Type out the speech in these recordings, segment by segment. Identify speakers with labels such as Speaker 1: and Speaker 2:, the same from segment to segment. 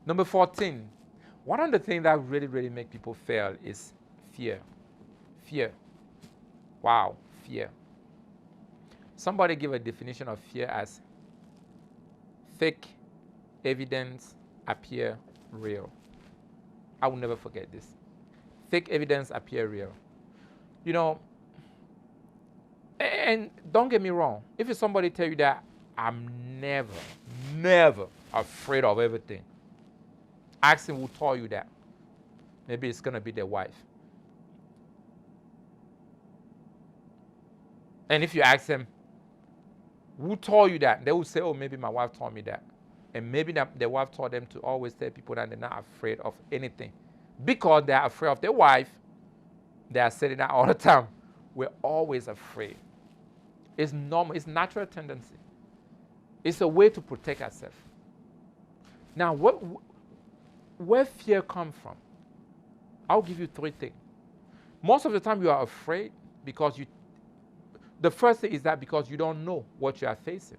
Speaker 1: Number 14. One of the things that really make people fail is fear. Fear. Wow, fear. Somebody give a definition of fear as fake evidence appear real. I will never forget this. Fake evidence appear real. You know, and don't get me wrong. If somebody tell you that I'm never afraid of everything, ask him who told you that. Maybe it's going to be their wife. And if you ask them, who told you that? They will say, oh, maybe my wife told me that. And maybe their wife told them to always tell people that they're not afraid of anything. Because they're afraid of their wife, they are saying that all the time. We're always afraid. It's normal. It's natural tendency. It's a way to protect ourselves. Now, where fear comes from? I'll give you 3 things. Most of the time you are afraid because the first thing is that because you don't know what you are facing.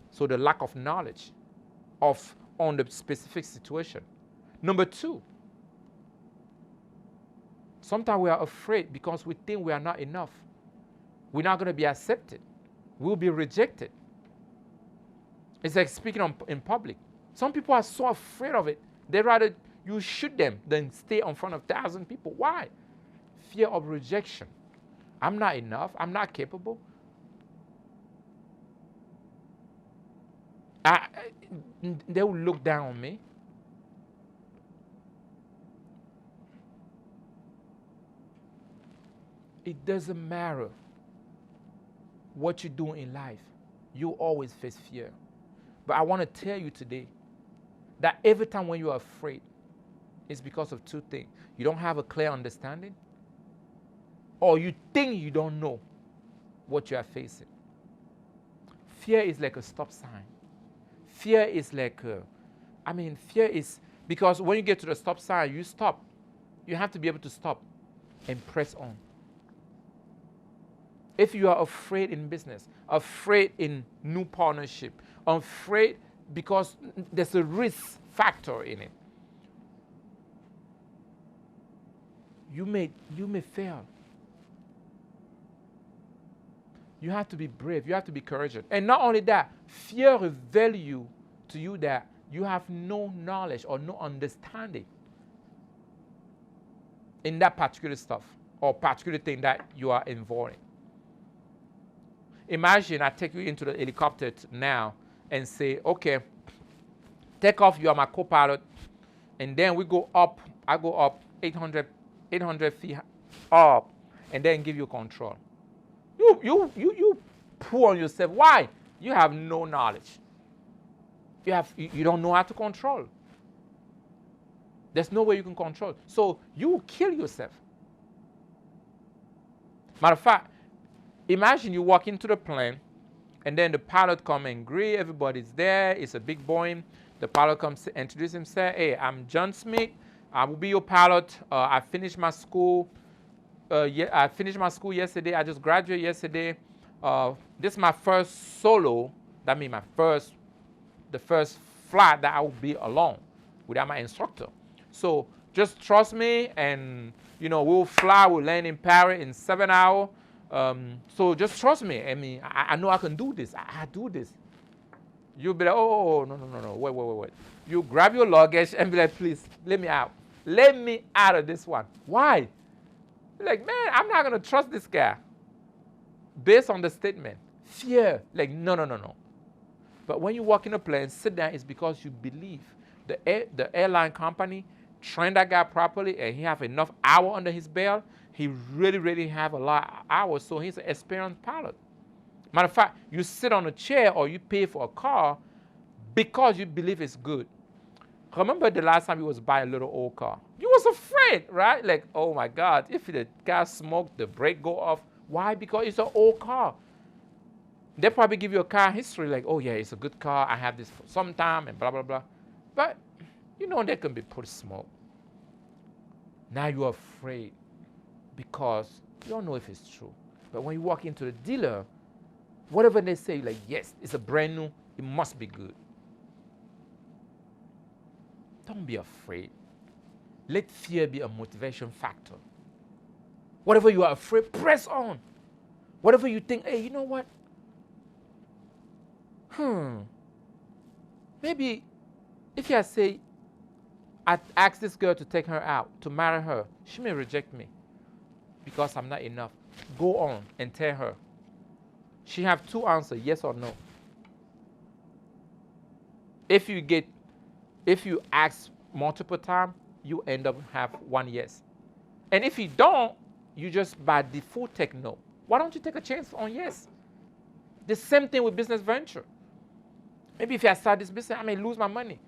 Speaker 1: So the lack of knowledge on the specific situation. Number 2, sometimes we are afraid because we think we are not enough. We're not going to be accepted. We'll be rejected. It's like speaking in public. Some people are so afraid of it. They'd rather you shoot them than stay in front of 1,000 people. Why? Fear of rejection. I'm not enough. I'm not capable. They will look down on me. It doesn't matter what you do in life. You always face fear. But I want to tell you today that every time when you are afraid, it's because of 2 things. You don't have a clear understanding, or you think you don't know what you are facing. Fear is like a stop sign. Fear is like fear is, because when you get to the stop sign, you stop. You have to be able to stop and press on. If you are afraid in business, afraid in new partnership, afraid because there's a risk factor in it, you may fail. You have to be brave. You have to be courageous. And not only that, fear reveals to you that you have no knowledge or no understanding in that particular stuff or particular thing that you are involved in. Imagine I take you into the helicopter now and say, okay, take off, you are my co-pilot, and then we go up, I go up 800 feet up, and then give you control. You pull on yourself. Why? You have no knowledge. You don't know how to control. There's no way you can control. So you will kill yourself. Matter of fact, imagine you walk into the plane, and then the pilot come and greet, everybody's there, it's a big Boeing. The pilot comes to introduce himself. Hey, I'm John Smith. I will be your pilot. I finished my school. I finished my school yesterday. I just graduated yesterday. This is my first solo. That means the first flight that I will be alone without my instructor. So just trust me, and we'll fly. We'll land in Paris in 7 hours. So just trust me. I mean, I know I can do this. I do this. You'll be like, oh, no. Wait. You grab your luggage and be like, please, let me out. Let me out of this one. Why? You're like, man, I'm not going to trust this guy. Based on the statement. Fear. Like, no. But when you walk in a plane, sit down, it's because you believe the airline company trained that guy properly, and he have enough hour under his belt. He really have a lot of hours, so he's an experienced pilot. Matter of fact, you sit on a chair or you pay for a car because you believe it's good. Remember the last time you was buy a little old car? You was afraid, right? Like, oh my God, if the car smoke, the brake go off. Why? Because it's an old car. They probably give you a car history like, oh yeah, it's a good car. I have this for some time and blah, blah, blah. But, they can be put smoke. Now you're afraid because you don't know if it's true. But when you walk into the dealer, whatever they say, like, yes, it's a brand new, it must be good. Don't be afraid. Let fear be a motivation factor. Whatever you are afraid, press on. Whatever you think, hey, you know what? Maybe if I say, I ask this girl to take her out, to marry her, she may reject me because I'm not enough. Go on and tell her. She have two answers, yes or no. If you ask multiple times, you end up have one yes. And if you don't, you just by default take no. Why don't you take a chance on yes? The same thing with business venture. Maybe if I start this business, I may lose my money.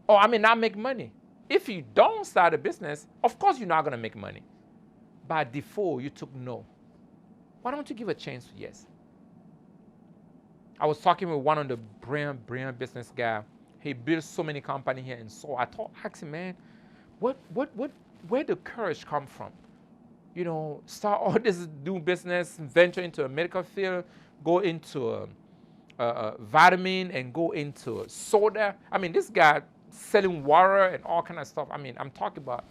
Speaker 1: Or I may not make money. If you don't start a business, of course you're not going to make money. By default, you took no. Why don't you give a chance to yes? I was talking with one of the brilliant business guy. He built so many companies here, and so I asked him, man, where the courage come from? You know, start all this new business, venture into a medical field, go into a vitamin, and go into soda. I mean, this guy selling water and all kind of stuff. I mean, I'm talking about,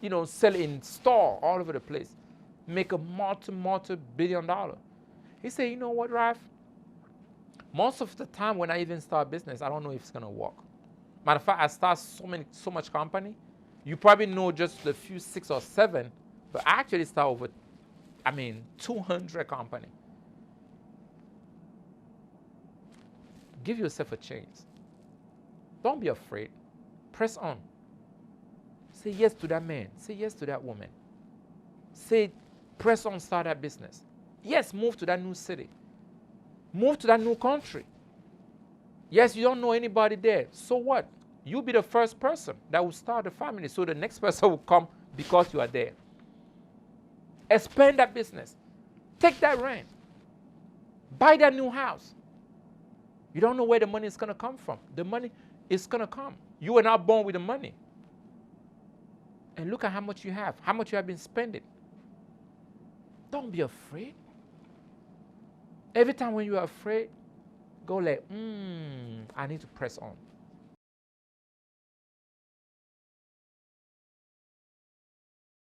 Speaker 1: you know, selling in store all over the place, make a multi-billion dollar. He said, you know what, Raph? Most of the time when I even start business, I don't know if it's gonna work. Matter of fact, I start so much company. You probably know just a few 6 or 7, but I actually start over, 200 company. Give yourself a chance. Don't be afraid. Press on. Say yes to that man. Say yes to that woman. Say, press on, start that business. Yes, move to that new city. Move to that new country. Yes, you don't know anybody there. So what? You'll be the first person that will start a family. So the next person will come because you are there. Expand that business. Take that rent. Buy that new house. You don't know where the money is going to come from. The money is going to come. You were not born with the money. And look at how much you have. How much you have been spending. Don't be afraid. Every time when you are afraid, go like, I need to press on.